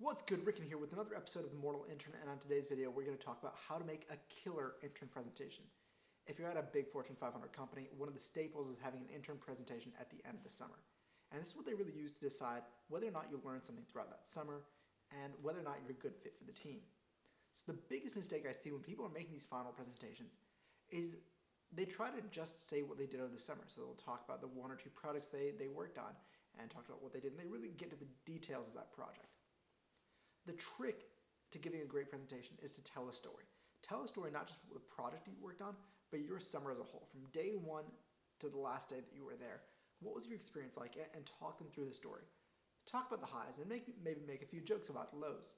What's good? Rikin here with another episode of the Mortal Intern, and on today's video we're going to talk about how to make a killer intern presentation. If you're at a big Fortune 500 company, one of the staples is having an intern presentation at the end of the summer. And this is what they really use to decide whether or not you'll learn something throughout that summer and whether or not you're a good fit for the team. So the biggest mistake I see when people are making these final presentations is they try to just say what they did over the summer. So they'll talk about the one or two projects they worked on and talk about what they did, and they really get to the details of that project. The trick to giving a great presentation is to tell a story. Tell a story not just for the project you worked on, but your summer as a whole, from day one to the last day that you were there. What was your experience like? And talk them through the story. Talk about the highs and maybe make a few jokes about the lows.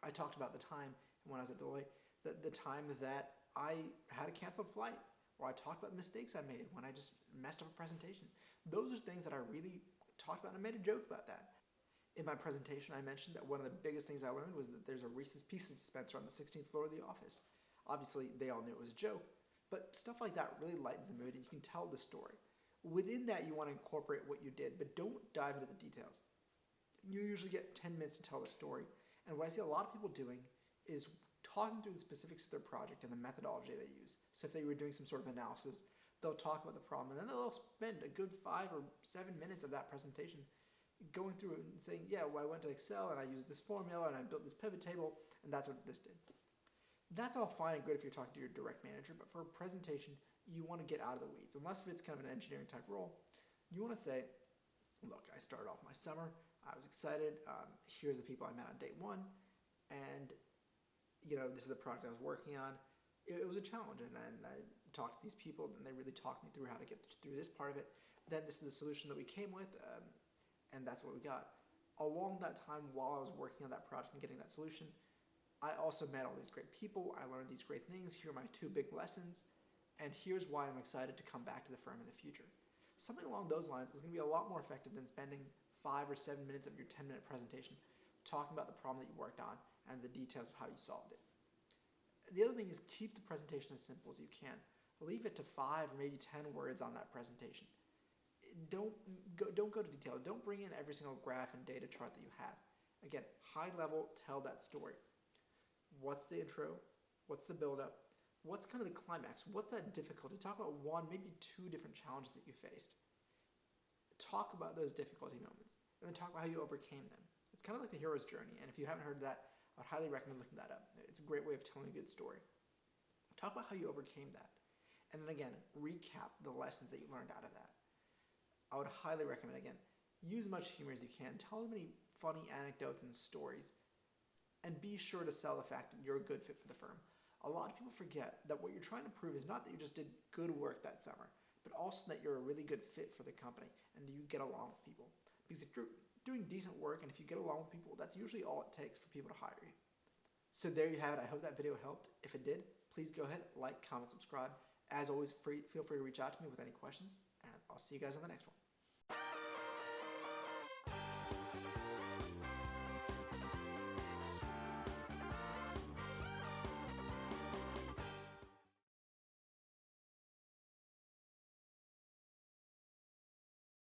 I talked about the time when I was at Deloitte, the time that I had a canceled flight, or I talked about the mistakes I made when I just messed up a presentation. Those are things that I really talked about, and I made a joke about that. In my presentation, I mentioned that one of the biggest things I learned was that there's a Reese's Pieces dispenser on the 16th floor of the office. Obviously, they all knew it was a joke, but stuff like that really lightens the mood and you can tell the story. Within that, you want to incorporate what you did, but don't dive into the details. You usually get 10 minutes to tell the story, and what I see a lot of people doing is talking through the specifics of their project and the methodology they use. So if they were doing some sort of analysis, they'll talk about the problem, and then they'll spend a good 5 or 7 minutes of that presentation going through it and saying, yeah, well, I went to Excel and I used this formula and I built this pivot table and that's what this did. That's all fine and good if you're talking to your direct manager, but for a presentation, you want to get out of the weeds. Unless it's kind of an engineering type role, you want to say, look, I started off my summer, I was excited, here's the people I met on day one, and this is the project I was working on. It was a challenge, and I talked to these people, and they really talked me through how to get through this part of it. Then this is the solution that we came with, and that's what we got. Along that time, while I was working on that project and getting that solution, I also met all these great people. I learned these great things. Here are my 2 big lessons, and here's why I'm excited to come back to the firm in the future. Something along those lines is going to be a lot more effective than spending 5 or 7 minutes of your 10-minute presentation talking about the problem that you worked on and the details of how you solved it. The other thing is keep the presentation as simple as you can. Leave it to 5 or maybe 10 words on that presentation. Don't go to detail. Don't bring in every single graph and data chart that you have. Again, high level, tell that story. What's the intro? What's the build-up? What's kind of the climax? What's that difficulty? Talk about 1, maybe 2 different challenges that you faced. Talk about those difficulty moments, and then talk about how you overcame them. It's kind of like the hero's journey, and if you haven't heard that, I would highly recommend looking that up. It's a great way of telling a good story. Talk about how you overcame that, and then again, recap the lessons that you learned out of that. I would highly recommend, again, use as much humor as you can. Tell as many funny anecdotes and stories, and be sure to sell the fact that you're a good fit for the firm. A lot of people forget that what you're trying to prove is not that you just did good work that summer, but also that you're a really good fit for the company and that you get along with people. Because if you're doing decent work and if you get along with people, that's usually all it takes for people to hire you. So there you have it. I hope that video helped. If it did, please go ahead, like, comment, subscribe. As always, feel free to reach out to me with any questions, and I'll see you guys on the next one.